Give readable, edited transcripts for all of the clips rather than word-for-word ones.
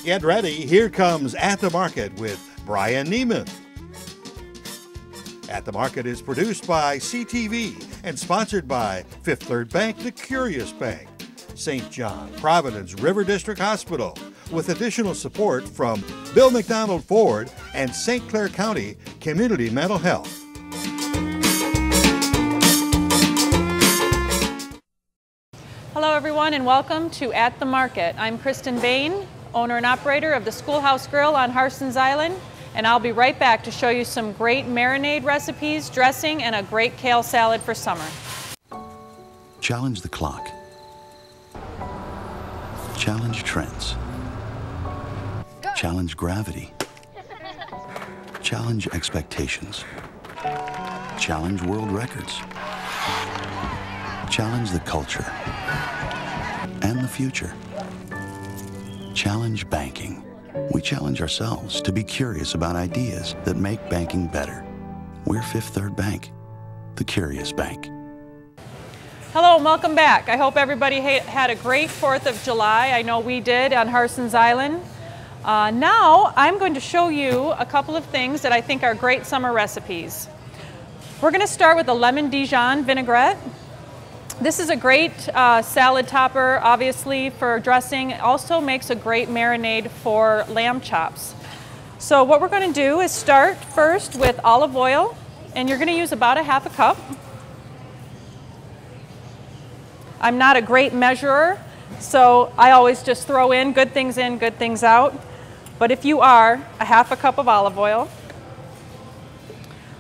Get ready, here comes At the Market with Brian Neiman. At the Market is produced by CTV and sponsored by Fifth Third Bank, the Curious Bank, St. John, Providence River District Hospital, with additional support from Bill McDonald Ford and St. Clair County Community Mental Health. Hello everyone and welcome to At the Market. I'm Kristin Bane, owner and operator of the Schoolhouse Grill on Harson's Island, and I'll be right back to show you some great marinade recipes, dressing, and a great kale salad for summer. Challenge the clock. Challenge trends. Challenge gravity. Challenge expectations. Challenge world records. Challenge the culture and the future. Challenge banking. We challenge ourselves to be curious about ideas that make banking better. We're Fifth Third Bank, the Curious Bank. Hello and welcome back. I hope everybody had a great 4th of July. I know we did on Harson's Island. Now I'm going to show you a couple of things that I think are great summer recipes. We're going to start with a lemon Dijon vinaigrette. This is a great salad topper, obviously, for dressing. It also makes a great marinade for lamb chops. So what we're going to do is start first with olive oil, and you're going to use about a half a cup. I'm not a great measurer, so I always just throw in, good things out. But if you are, a half a cup of olive oil.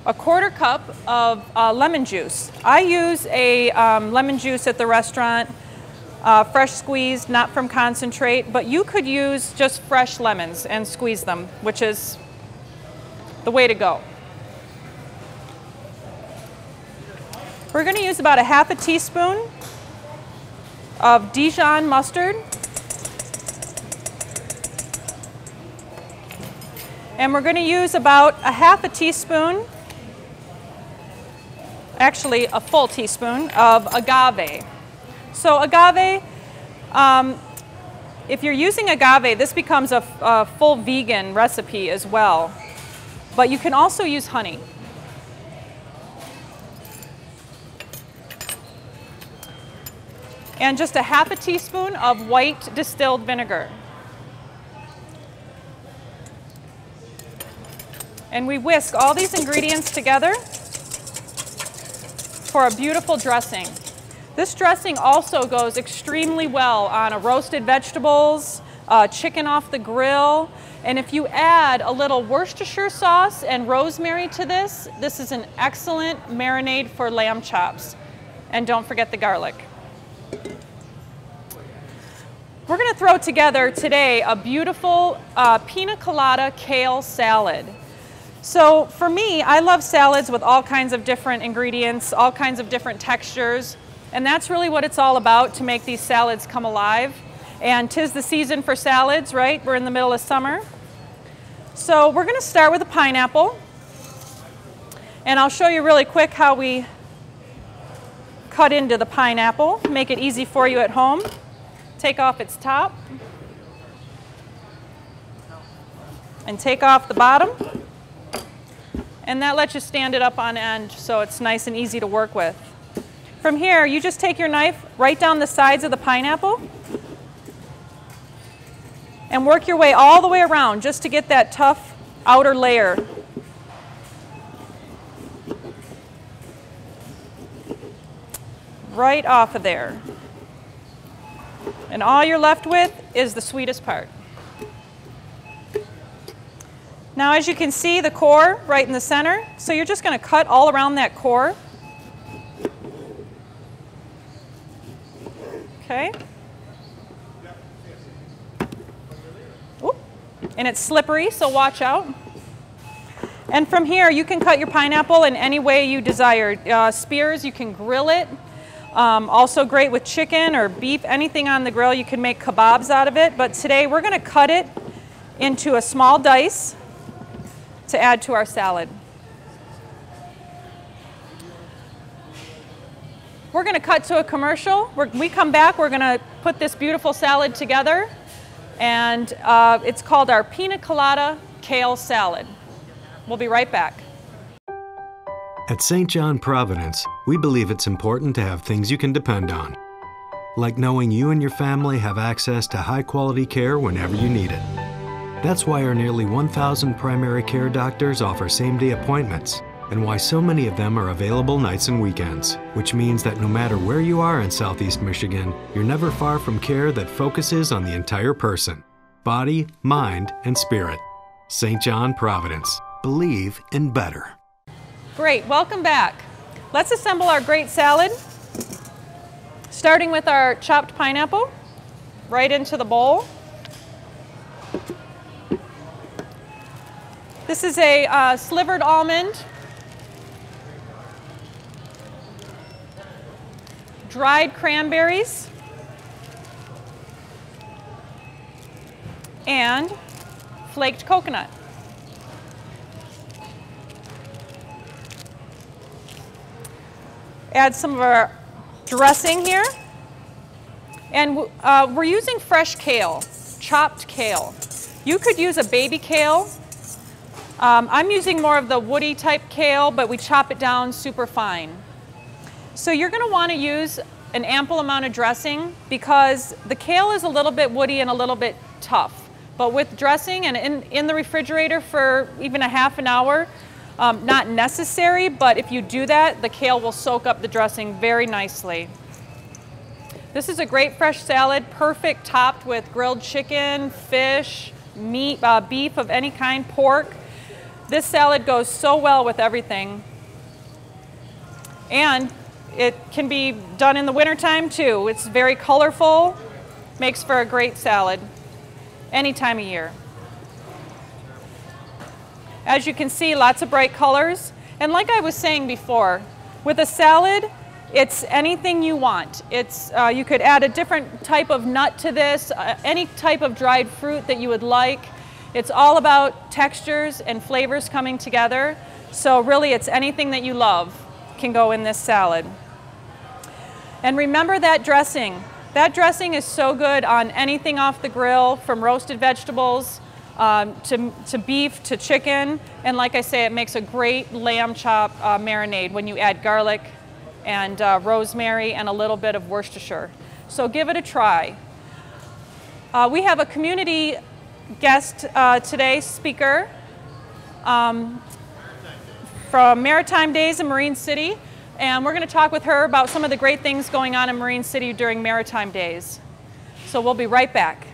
A 1/4 cup of lemon juice. I use a lemon juice at the restaurant, fresh squeezed, not from concentrate, but you could use just fresh lemons and squeeze them, which is the way to go. We're going to use about a half a teaspoon of Dijon mustard. And we're going to use about a half a teaspoon, actually a full teaspoon of agave. So agave, if you're using agave, this becomes a full vegan recipe as well. But you can also use honey. And just a half a teaspoon of white distilled vinegar. And we whisk all these ingredients together for a beautiful dressing. This dressing also goes extremely well on a roasted vegetables, chicken off the grill, and if you add a little Worcestershire sauce and rosemary to this, this is an excellent marinade for lamb chops. And don't forget the garlic. We're going to throw together today a beautiful pina colada kale salad. So for me, I love salads with all kinds of different ingredients, all kinds of different textures, and that's really what it's all about, to make these salads come alive. And 'tis the season for salads, right? We're in the middle of summer. So we're going to start with a pineapple, and I'll show you really quick how we cut into the pineapple, make it easy for you at home. Take off its top and take off the bottom. And that lets you stand it up on end so it's nice and easy to work with. From here, you just take your knife right down the sides of the pineapple and work your way all the way around just to get that tough outer layer. Right off of there. And all you're left with is the sweetest part. Now, as you can see, the core right in the center, so you're just going to cut all around that core. Okay. Oop. And it's slippery, so watch out. And from here, you can cut your pineapple in any way you desire. Spears, you can grill it. Also great with chicken or beef, anything on the grill. You can make kebabs out of it. But today, we're going to cut it into a small dice to add to our salad. We're going to cut to a commercial. When we come back, we're going to put this beautiful salad together And it's called our Pina Colada Kale Salad. We'll be right back. At St. John Providence, we believe it's important to have things you can depend on. Like knowing you and your family have access to high-quality care whenever you need it. That's why our nearly 1,000 primary care doctors offer same-day appointments, and why so many of them are available nights and weekends, which means that no matter where you are in Southeast Michigan, you're never far from care that focuses on the entire person, body, mind, and spirit. St. John Providence. Believe in better. Great, welcome back. Let's assemble our great salad, starting with our chopped pineapple, right into the bowl. This is a slivered almond, dried cranberries, and flaked coconut. Add some of our dressing here. And we're using fresh kale, chopped kale. You could use a baby kale. I'm using more of the woody type kale, but we chop it down super fine. So you're going to want to use an ample amount of dressing because the kale is a little bit woody and a little bit tough. But with dressing and in the refrigerator for even a half an hour, not necessary, but if you do that, the kale will soak up the dressing very nicely. This is a great fresh salad, perfect topped with grilled chicken, fish, meat, beef of any kind, pork. This salad goes so well with everything. And it can be done in the wintertime too. It's very colorful, makes for a great salad any time of year. As you can see, lots of bright colors. And like I was saying before, with a salad, it's anything you want. It's, you could add a different type of nut to this, any type of dried fruit that you would like. It's all about textures and flavors coming together. So really, it's anything that you love can go in this salad. And remember that dressing. That dressing is so good on anything off the grill, from roasted vegetables to beef to chicken. And like I say, it makes a great lamb chop marinade when you add garlic and rosemary and a little bit of Worcestershire. So give it a try. We have a community guest today, speaker from Maritime Days in Marine City, and we're going to talk with her about some of the great things going on in Marine City during Maritime Days. So we'll be right back.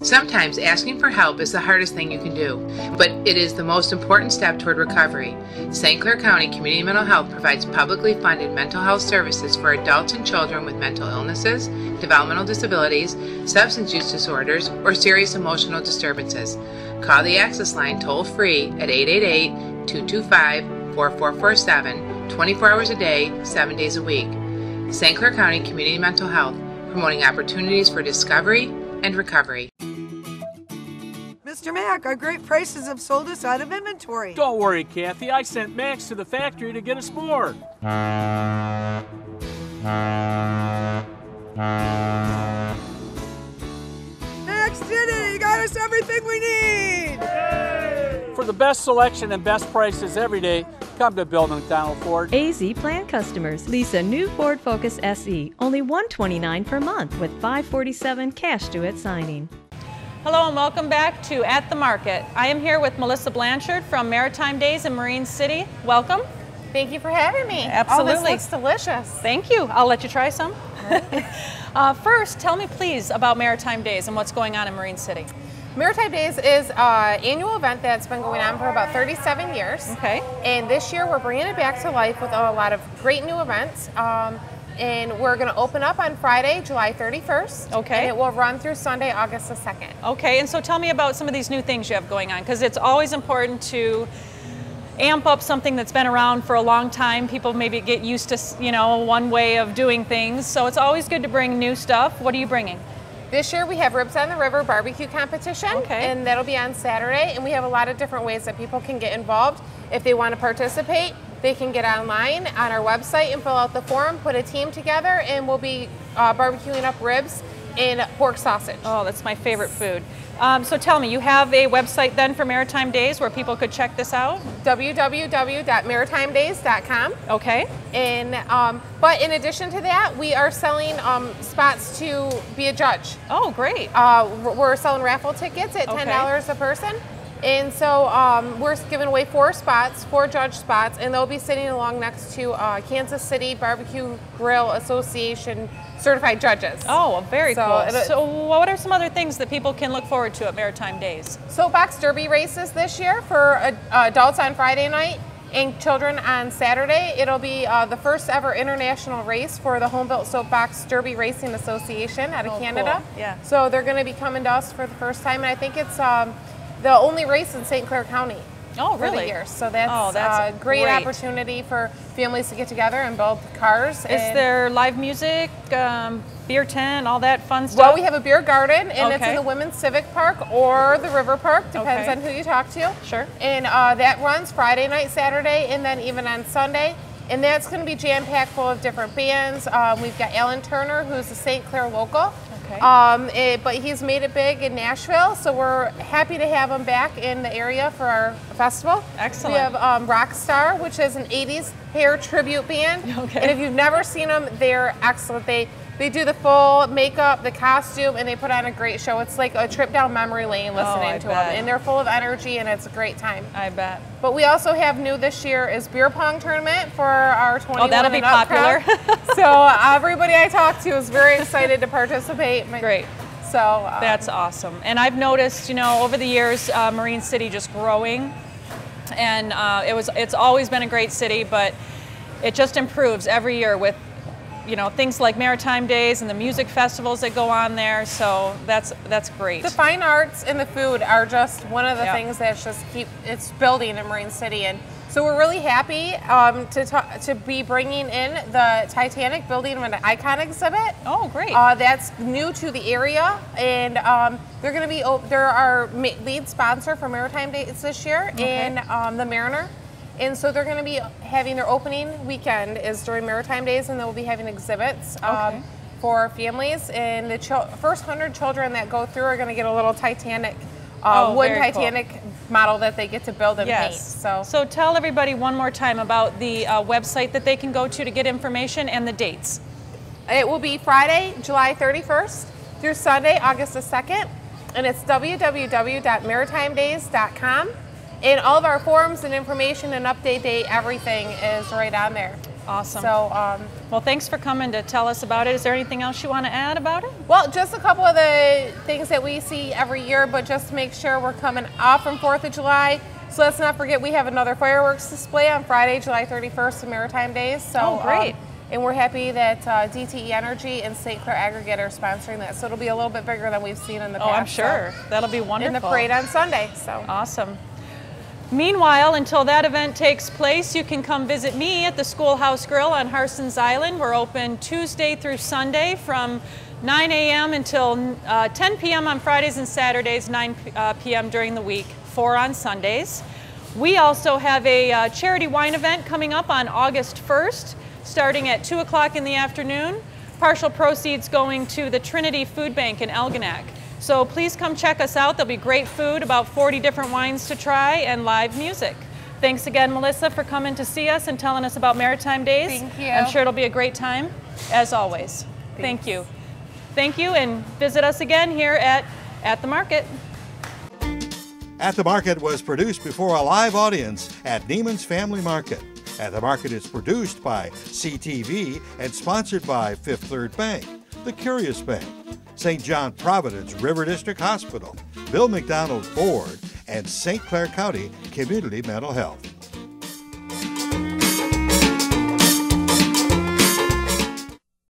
Sometimes asking for help is the hardest thing you can do, but it is the most important step toward recovery. St. Clair County Community Mental Health provides publicly funded mental health services for adults and children with mental illnesses, developmental disabilities, substance use disorders, or serious emotional disturbances. Call the Access Line toll-free at 888-225-4447, 24 hours a day, 7 days a week. St. Clair County Community Mental Health, promoting opportunities for discovery and recovery. Mr. Mack, our great prices have sold us out of inventory. Don't worry, Kathy. I sent Max to the factory to get us more. Max did it! He got us everything we need! Yay! For the best selection and best prices every day, come to Bill McDonald Ford. AZ Plan customers lease a new Ford Focus SE, only $129 per month with $547 cash due at signing. Hello and welcome back to At the Market. I am here with Melissa Blanchard from Maritime Days in Marine City. Welcome. Thank you for having me. Absolutely. Oh, this looks delicious. Thank you. I'll let you try some. First, tell me please about Maritime Days and what's going on in Marine City. Maritime Days is an annual event that's been going on for about 37 years. Okay. And this year we're bringing it back to life with a lot of great new events. And we're going to open up on Friday, July 31st. Okay. And it will run through Sunday, August the 2nd. Okay, and so tell me about some of these new things you have going on, because it's always important to amp up something that's been around for a long time. People maybe get used to, you know, one way of doing things. So it's always good to bring new stuff. What are you bringing? This year we have Ribs on the River barbecue competition. Okay. And that'll be on Saturday. And we have a lot of different ways that people can get involved. If they want to participate, they can get online on our website and fill out the form, put a team together, and we'll be barbecuing up ribs and pork sausage. Oh, that's my favorite food. So tell me, you have a website then for Maritime Days where people could check this out? www.maritimedays.com. Okay. And but in addition to that, we are selling spots to be a judge. Oh, great. We're selling raffle tickets at $10 a person. And so we're giving away 4 judge spots, and they'll be sitting along next to Kansas City Barbecue Grill Association certified judges. Oh, very cool. So what are some other things that people can look forward to at Maritime Days? Soapbox Derby races this year for adults on Friday night and children on Saturday. It'll be the first ever international race for the Home Built Soapbox Derby Racing Association out of Canada. Cool. Yeah. So they're going to be coming to us for the first time, and I think it's the only race in St. Clair County. Oh, really? For the year. So that's a great opportunity for families to get together and build cars. Is there live music, beer tent, all that fun stuff? Well, we have a beer garden, and it's in the Women's Civic Park or the River Park, depends on who you talk to. Sure. And that runs Friday night, Saturday, and then even on Sunday. And that's going to be jam-packed full of different bands. We've got Alan Turner, who's a St. Clair local. Okay. But he's made it big in Nashville, so we're happy to have him back in the area for our festival. Excellent. We have Rockstar, which is an 80s hair tribute band. Okay. And if you've never seen them, they're excellent. They do the full makeup, the costume, and they put on a great show. It's like a trip down memory lane listening to them. And they're full of energy, and it's a great time. I bet. But we also have new this year is beer pong tournament for our 21 that'll be and up popular. crowd. So everybody I talk to is very excited to participate. Great. So that's awesome. And I've noticed, over the years, Marine City just growing, and it's always been a great city, but it just improves every year with things like Maritime Days and the music festivals that go on there. So that's great. The fine arts and the food are just one of the things that's it's building in Marine City. And so we're really happy to be bringing in the Titanic building an icon exhibit. Oh, great. That's new to the area, and they're our lead sponsor for Maritime Days this year, and the Mariner. And so they're going to be having their opening weekend is during Maritime Days, and they'll be having exhibits for families. And the first 100 children that go through are going to get a little Titanic, wooden Titanic model that they get to build and paint. So tell everybody one more time about the website that they can go to get information and the dates. It will be Friday, July 31st through Sunday, August the 2nd. And it's www.maritimedays.com. And all of our forms and information and update date, everything is right on there. Awesome. So, well, thanks for coming to tell us about it. Is there anything else you want to add about it? Well, just a couple of the things that we see every year, but just to make sure we're coming off from 4th of July. So let's not forget we have another fireworks display on Friday, July 31st of Maritime Days. So, great. And we're happy that DTE Energy and St. Clair Aggregate are sponsoring that. So it'll be a little bit bigger than we've seen in the past. Oh, I'm sure. That'll be wonderful. In the parade on Sunday. So awesome. Meanwhile, until that event takes place, you can come visit me at the Schoolhouse Grill on Harson's Island. We're open Tuesday through Sunday from 9 a.m. until 10 p.m. on Fridays and Saturdays, 9 p.m. during the week, 4 on Sundays. We also have a charity wine event coming up on August 1st, starting at 2 o'clock in the afternoon. Partial proceeds going to the Trinity Food Bank in Algonac. So please come check us out. There'll be great food, about 40 different wines to try, and live music. Thanks again, Melissa, for coming to see us and telling us about Maritime Days. Thank you. I'm sure it'll be a great time, as always. Thank you. Thank you, and visit us again here at the Market. At the Market was produced before a live audience at Neiman's Family Market. At the Market is produced by CTV and sponsored by Fifth Third Bank, the Curious Bank, St. John Providence River District Hospital, Bill McDonald Ford, and St. Clair County Community Mental Health.